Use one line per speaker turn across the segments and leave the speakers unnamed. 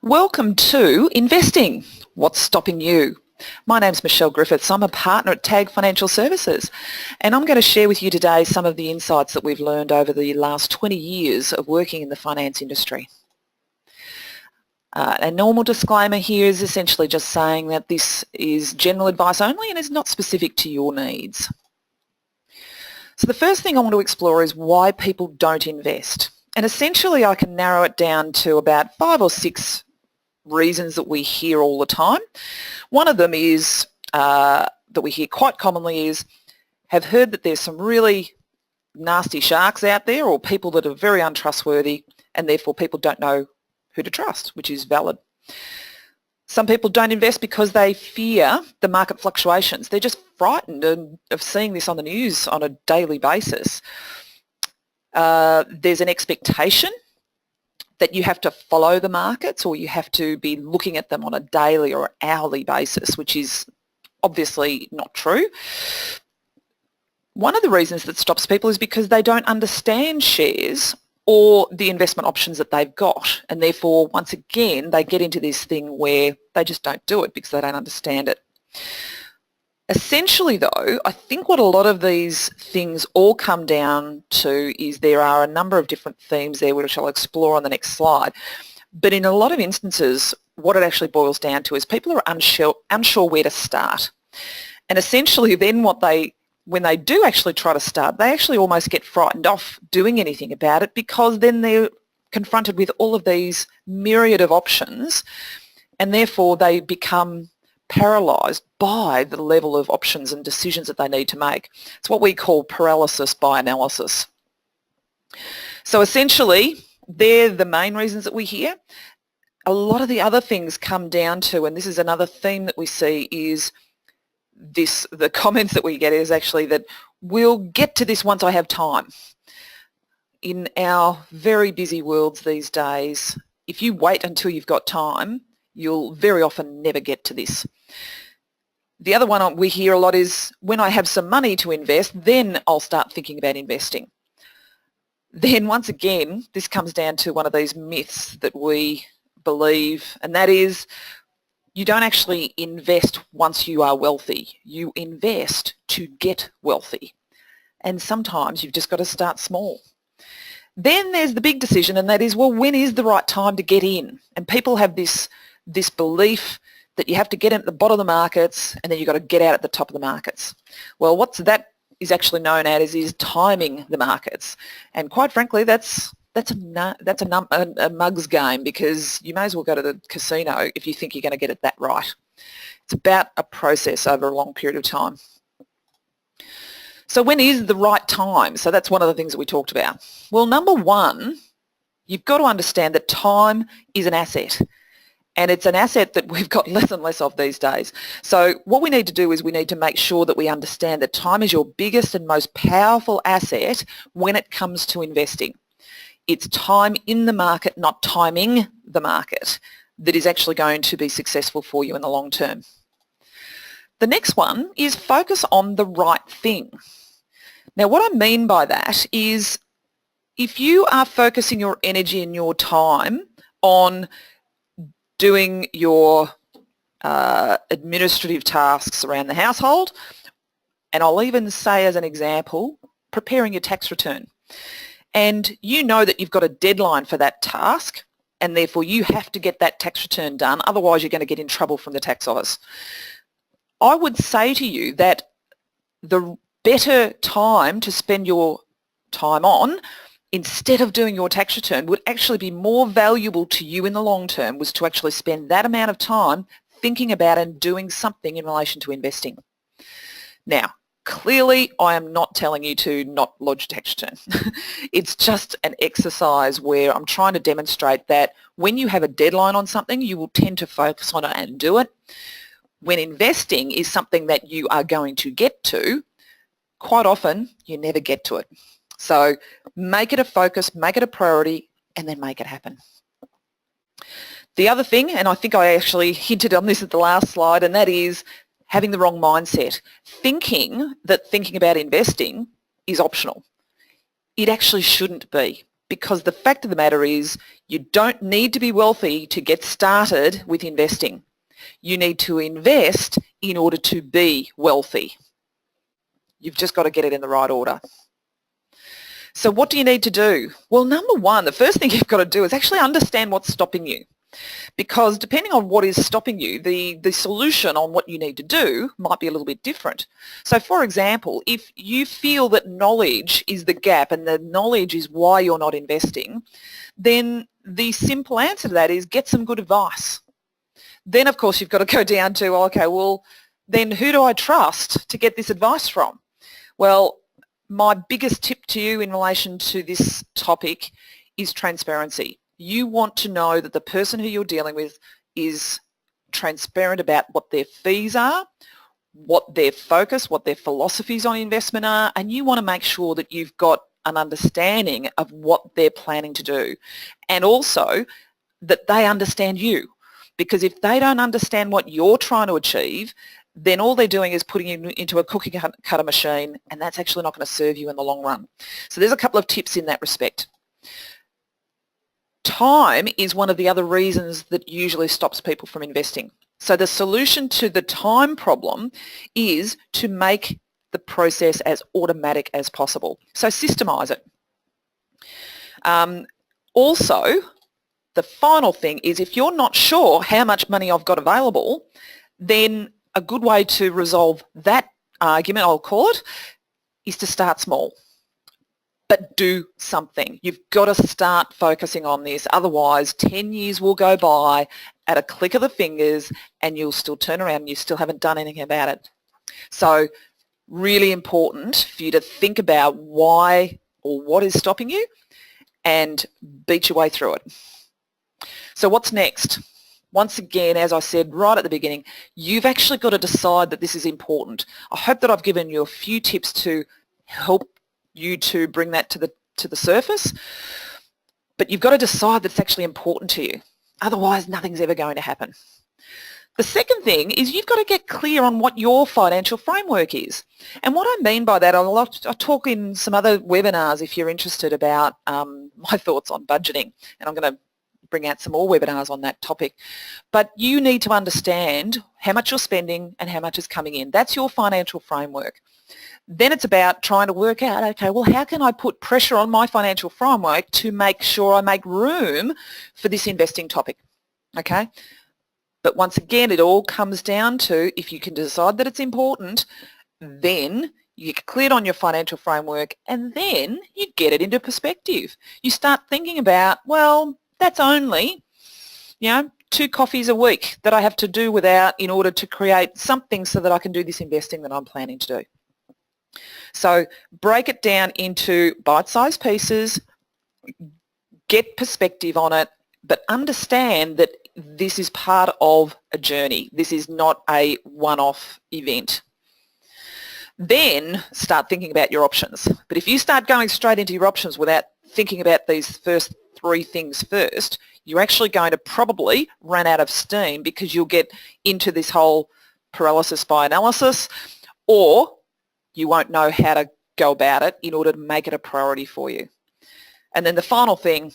Welcome to Investing. What's stopping you? My name's Michelle Griffiths. I'm a partner at TAG Financial Services, and I'm going to share with you today some of the insights that we've learned over the last 20 years of working in the finance industry. A normal disclaimer here is essentially just saying that this is general advice only and is not specific to your needs. So the first thing I want to explore is why people don't invest. And essentially I can narrow it down to about 5 or 6 reasons that we hear all the time. One of them is that we hear quite commonly is have heard that there's some really nasty sharks out there, or people that are very untrustworthy, and therefore people don't know who to trust, which is valid. Some people don't invest because they fear the market fluctuations. They're just frightened of seeing this on the news on a daily basis. There's an expectation that you have to follow the markets, or you have to be looking at them on a daily or hourly basis, which is obviously not true. One of the reasons that stops people is because they don't understand shares or the investment options that they've got, and therefore once again they get into this thing where they just don't do it because they don't understand it. Essentially though, I think what a lot of these things all come down to is there are a number of different themes there which I'll explore on the next slide. But in a lot of instances, what it actually boils down to is people are unsure where to start. And essentially then when they do actually try to start, they actually almost get frightened off doing anything about it, because then they're confronted with all of these myriad of options, and therefore they become paralysed by the level of options and decisions that they need to make. It's what we call paralysis by analysis. So essentially, they're the main reasons that we hear. A lot of the other things come down to, and this is another theme that we see, is the comments that we get is actually that we'll get to this once I have time. In our very busy worlds these days, if you wait until you've got time, you'll very often never get to this. The other one we hear a lot is, when I have some money to invest, then I'll start thinking about investing. Then once again, this comes down to one of these myths that we believe, and that is you don't actually invest once you are wealthy. You invest to get wealthy. And sometimes you've just got to start small. Then there's the big decision, and that is, well, when is the right time to get in? And people have this belief that you have to get in at the bottom of the markets and then you've got to get out at the top of the markets. Well, what that is actually known as is timing the markets. And quite frankly, that's a mug's game, because you may as well go to the casino if you think you're going to get it that right. It's about a process over a long period of time. So when is the right time? So that's one of the things that we talked about. Well, number one, you've got to understand that time is an asset. And it's an asset that we've got less and less of these days. So what we need to do is we need to make sure that we understand that time is your biggest and most powerful asset when it comes to investing. It's time in the market, not timing the market, that is actually going to be successful for you in the long term. The next one is focus on the right thing. Now what I mean by that is, if you are focusing your energy and your time on doing your administrative tasks around the household, and I'll even say as an example, preparing your tax return, and you know that you've got a deadline for that task, and therefore you have to get that tax return done, otherwise you're going to get in trouble from the tax office. I would say to you that the better time to spend your time on, instead of doing your tax return, would actually be more valuable to you in the long term, was to actually spend that amount of time thinking about and doing something in relation to investing. Now, clearly I am not telling you to not lodge a tax return. It's just an exercise where I'm trying to demonstrate that when you have a deadline on something, you will tend to focus on it and do it. When investing is something that you are going to get to, quite often you never get to it. So make it a focus, make it a priority, and then make it happen. The other thing, and I think I actually hinted on this at the last slide, and that is having the wrong mindset. Thinking that thinking about investing is optional. It actually shouldn't be. because the fact of the matter is you don't need to be wealthy to get started with investing. You need to invest in order to be wealthy. You've just got to get it in the right order. So what do you need to do? Well, number one, the first thing you've got to do is actually understand what's stopping you. Because depending on what is stopping you, the solution on what you need to do might be a little bit different. So for example, if you feel that knowledge is the gap and the knowledge is why you're not investing, then the simple answer to that is get some good advice. Then of course you've got to go down to, okay, well then who do I trust to get this advice from? Well, my biggest tip to you in relation to this topic is transparency. You want to know that the person who you're dealing with is transparent about what their fees are, what their focus, what their philosophies on investment are, and you want to make sure that you've got an understanding of what they're planning to do, and also that they understand you. Because if they don't understand what you're trying to achieve, then all they're doing is putting you into a cookie cutter machine, and that's actually not going to serve you in the long run. So there's a couple of tips in that respect. Time is one of the other reasons that usually stops people from investing. So the solution to the time problem is to make the process as automatic as possible. So systemize it. Also, the final thing is if you're not sure how much money I've got available, then a good way to resolve that argument, I'll call it, is to start small. But do something. You've got to start focusing on this. Otherwise, 10 years will go by at a click of the fingers and you'll still turn around and you still haven't done anything about it. So really important for you to think about why or what is stopping you and beat your way through it. So what's next? Once again, as I said right at the beginning, you've actually got to decide that this is important. I hope that I've given you a few tips to help you to bring that to the surface, but you've got to decide that it's actually important to you. Otherwise, nothing's ever going to happen. The second thing is you've got to get clear on what your financial framework is. And what I mean by that, I'll talk in some other webinars if you're interested about my thoughts on budgeting, and I'm going to bring out some more webinars on that topic. But you need to understand how much you're spending and how much is coming in. That's your financial framework. Then it's about trying to work out, okay, well, how can I put pressure on my financial framework to make sure I make room for this investing topic, okay? But once again, it all comes down to if you can decide that it's important, then you get cleared on your financial framework and then you get it into perspective. You start thinking about, well, that's only, 2 coffees a week that I have to do without in order to create something so that I can do this investing that I'm planning to do. So break it down into bite-sized pieces, get perspective on it, but understand that this is part of a journey. This is not a one-off event. Then start thinking about your options. But if you start going straight into your options without thinking about these first 3 things first, you're actually going to probably run out of steam because you'll get into this whole paralysis by analysis, or you won't know how to go about it in order to make it a priority for you. And then the final thing,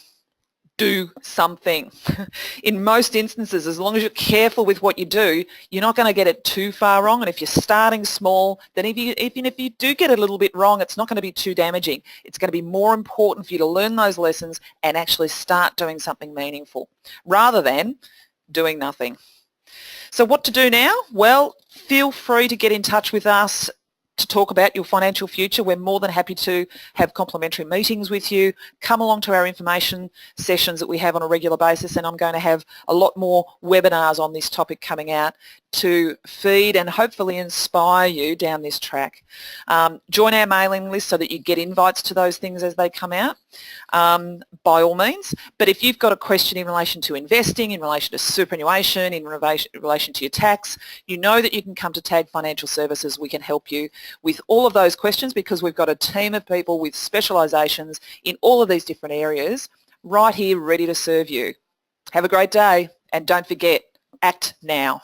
do something. In most instances, as long as you're careful with what you do, you're not going to get it too far wrong. And if you're starting small, then even if you do get it a little bit wrong, it's not going to be too damaging. It's going to be more important for you to learn those lessons and actually start doing something meaningful rather than doing nothing. So what to do now? Well, feel free to get in touch with us to talk about your financial future. We're more than happy to have complimentary meetings with you. Come along to our information sessions that we have on a regular basis, and I'm going to have a lot more webinars on this topic coming out to feed and hopefully inspire you down this track. Join our mailing list so that you get invites to those things as they come out, by all means. But if you've got a question in relation to investing, in relation to superannuation, in relation to your tax, you know that you can come to TAG Financial Services. We can help you with all of those questions because we've got a team of people with specialisations in all of these different areas right here ready to serve you. Have a great day, and don't forget, act now.